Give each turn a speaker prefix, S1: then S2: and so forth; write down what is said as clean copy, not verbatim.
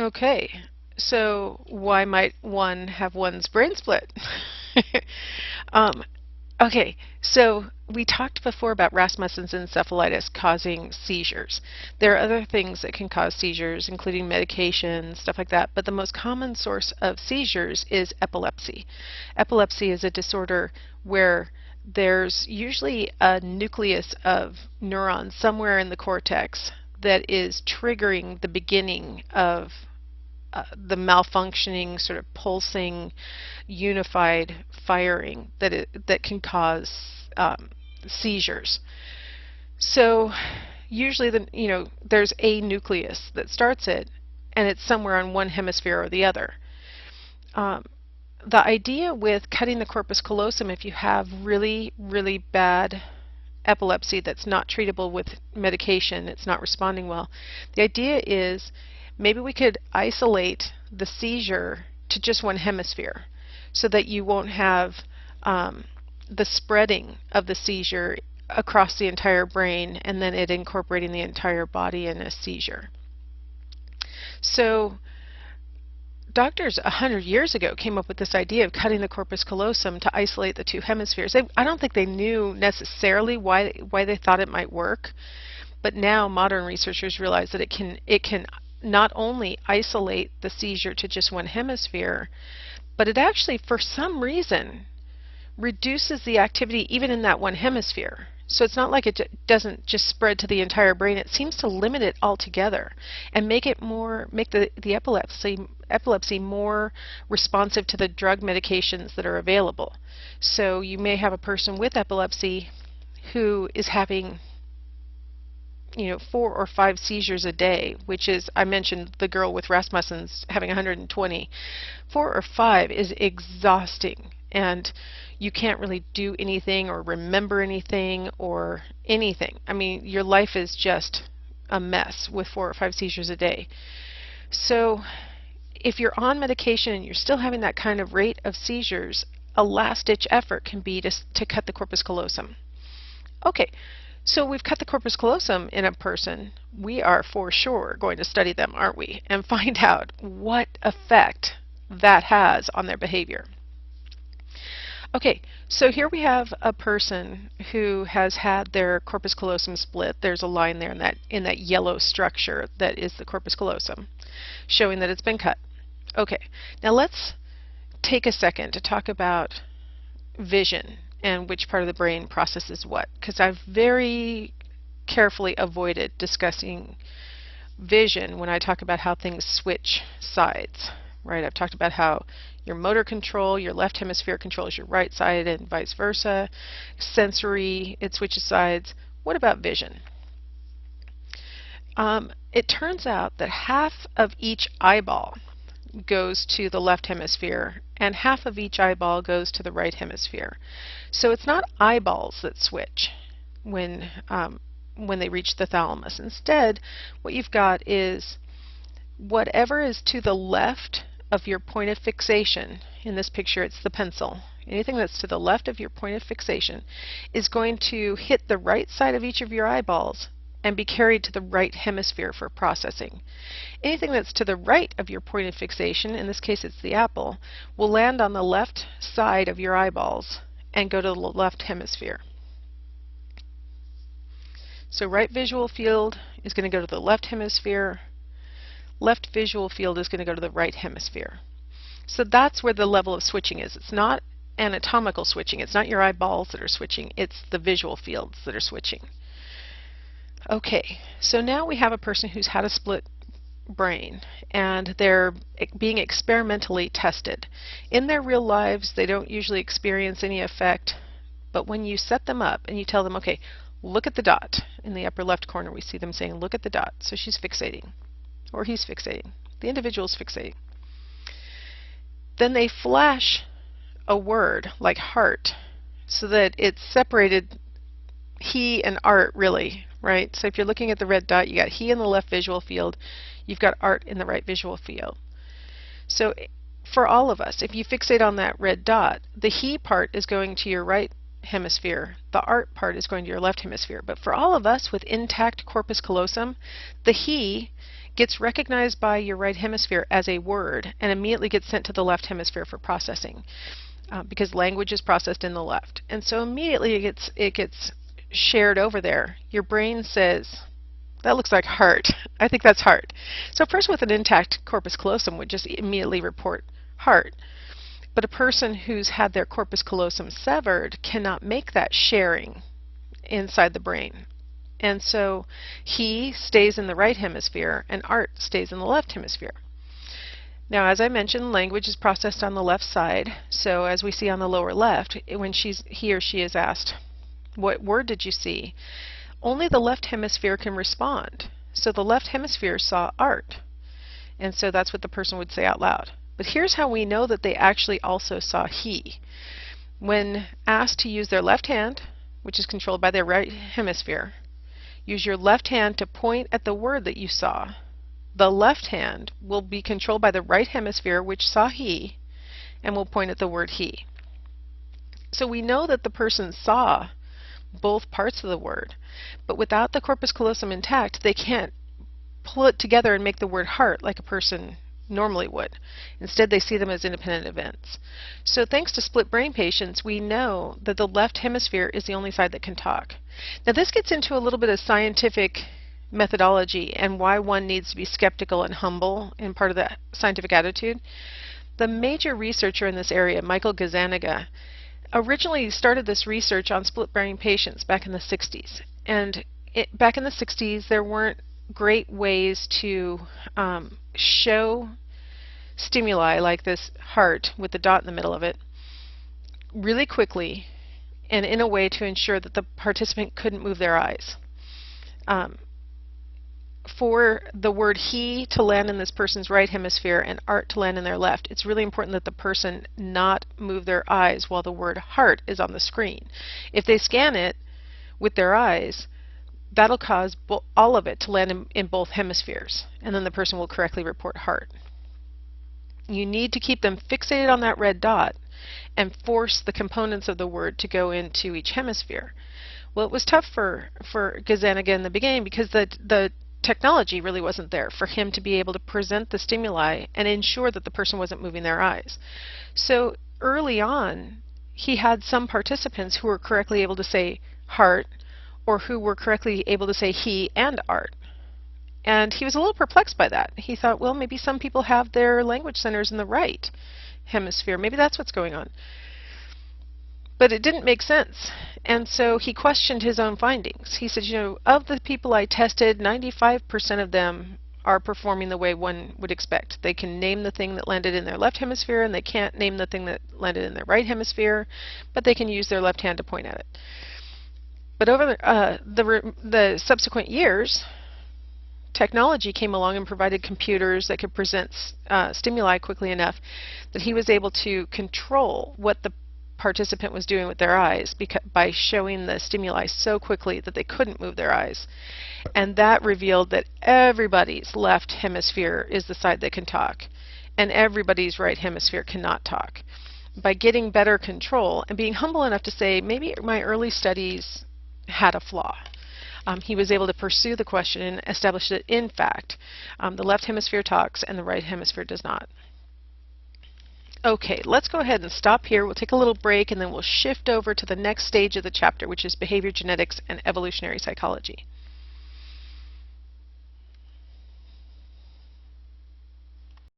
S1: Okay, so why might one have one's brain split? um, okay, so we talked before about Rasmussen's encephalitis causing seizures. There are other things that can cause seizures, including medication, stuff like that, but the most common source of seizures is epilepsy. Epilepsy is a disorder where there's usually a nucleus of neurons somewhere in the cortex that is triggering the beginning of the malfunctioning, sort of pulsing, unified firing that can cause seizures. So usually, there's a nucleus that starts it, and it's somewhere on one hemisphere or the other. The idea with cutting the corpus callosum, if you have really, really bad epilepsy that's not treatable with medication, it's not responding well, the idea is maybe we could isolate the seizure to just one hemisphere so that you won't have the spreading of the seizure across the entire brain and then it incorporating the entire body in a seizure. So doctors 100 years ago came up with this idea of cutting the corpus callosum to isolate the two hemispheres. I don't think they knew necessarily why they thought it might work, but now modern researchers realize that it can not only isolate the seizure to just one hemisphere, but it actually, for some reason, reduces the activity even in that one hemisphere. So it's not like it doesn't just spread to the entire brain. It seems to limit it altogether and make the epilepsy more responsive to the drug medications that are available. So you may have a person with epilepsy who is having 4 or 5 seizures a day, which is, I mentioned the girl with Rasmussen's having 120. 4 or 5 is exhausting, and you can't really do anything or remember anything or anything. I mean, your life is just a mess with 4 or 5 seizures a day. So if you're on medication and you're still having that kind of rate of seizures, a last-ditch effort can be to cut the corpus callosum. Okay. So we've cut the corpus callosum in a person. We are for sure going to study them, aren't we? And find out what effect that has on their behavior. Okay, so here we have a person who has had their corpus callosum split. There's a line there in that yellow structure that is the corpus callosum, showing that it's been cut. Okay, now let's take a second to talk about vision and which part of the brain processes what, because I've very carefully avoided discussing vision when I talk about how things switch sides, right? I've talked about how your motor control, your left hemisphere controls your right side and vice versa. Sensory, it switches sides. What about vision? It turns out that half of each eyeball goes to the left hemisphere and half of each eyeball goes to the right hemisphere. So it's not eyeballs that switch when they reach the thalamus. Instead, what you've got is whatever is to the left of your point of fixation. In this picture, it's the pencil. Anything that's to the left of your point of fixation is going to hit the right side of each of your eyeballs and be carried to the right hemisphere for processing. Anything that's to the right of your point of fixation, in this case it's the apple, will land on the left side of your eyeballs and go to the left hemisphere. So right visual field is going to go to the left hemisphere. Left visual field is going to go to the right hemisphere. So that's where the level of switching is. It's not anatomical switching. It's not your eyeballs that are switching. It's the visual fields that are switching. Okay, so now we have a person who's had a split brain and they're being experimentally tested. In their real lives, they don't usually experience any effect, but when you set them up and you tell them, okay, look at the dot. In the upper left corner, we see them saying, look at the dot. So she's fixating, or he's fixating. The individual's fixating. Then they flash a word like heart so that it's separated he and art, really, right? So if you're looking at the red dot, you got he in the left visual field, you've got art in the right visual field. So for all of us, if you fixate on that red dot, the he part is going to your right hemisphere, the art part is going to your left hemisphere. But for all of us with intact corpus callosum, the he gets recognized by your right hemisphere as a word and immediately gets sent to the left hemisphere for processing, because language is processed in the left. And so immediately it gets shared over there. Your brain says, that looks like heart. I think that's heart. So a person with an intact corpus callosum would just immediately report heart. But a person who's had their corpus callosum severed cannot make that sharing inside the brain. And so he stays in the right hemisphere and art stays in the left hemisphere. Now, as I mentioned, language is processed on the left side. So as we see on the lower left, when he or she is asked, what word did you see? Only the left hemisphere can respond. So the left hemisphere saw art. And so that's what the person would say out loud. But here's how we know that they actually also saw he. When asked to use their left hand, which is controlled by their right hemisphere, use your left hand to point at the word that you saw. The left hand will be controlled by the right hemisphere, which saw he, and will point at the word he. So we know that the person saw both parts of the word, but without the corpus callosum intact, they can't pull it together and make the word heart like a person normally would. Instead, they see them as independent events. So thanks to split brain patients, we know that the left hemisphere is the only side that can talk. Now this gets into a little bit of scientific methodology and why one needs to be skeptical and humble in part of the scientific attitude. The major researcher in this area, Michael Gazzaniga, originally started this research on split brain patients back in the 60s. And back in the 60s, there weren't great ways to show stimuli like this heart with the dot in the middle of it really quickly and in a way to ensure that the participant couldn't move their eyes. For the word he to land in this person's right hemisphere and art to land in their left, it's really important that the person not move their eyes while the word heart is on the screen. If they scan it with their eyes, that'll cause all of it to land in both hemispheres, and then the person will correctly report heart. You need to keep them fixated on that red dot and force the components of the word to go into each hemisphere. Well, it was tough for Gazzaniga in the beginning because the technology really wasn't there for him to be able to present the stimuli and ensure that the person wasn't moving their eyes. So early on, he had some participants who were correctly able to say heart, or who were correctly able to say he and art. And he was a little perplexed by that. He thought, well, maybe some people have their language centers in the right hemisphere. Maybe that's what's going on. But it didn't make sense. And so he questioned his own findings. He said, you know, of the people I tested, 95% of them are performing the way one would expect. They can name the thing that landed in their left hemisphere, and they can't name the thing that landed in their right hemisphere, but they can use their left hand to point at it. But over the subsequent years, technology came along and provided computers that could present stimuli quickly enough that he was able to control what the participant was doing with their eyes by showing the stimuli so quickly that they couldn't move their eyes. And that revealed that everybody's left hemisphere is the side that can talk, and everybody's right hemisphere cannot talk. By getting better control and being humble enough to say, maybe my early studies had a flaw, he was able to pursue the question and establish that, in fact, the left hemisphere talks and the right hemisphere does not. Okay, let's go ahead and stop here. We'll take a little break and then we'll shift over to the next stage of the chapter, which is behavior genetics and evolutionary psychology.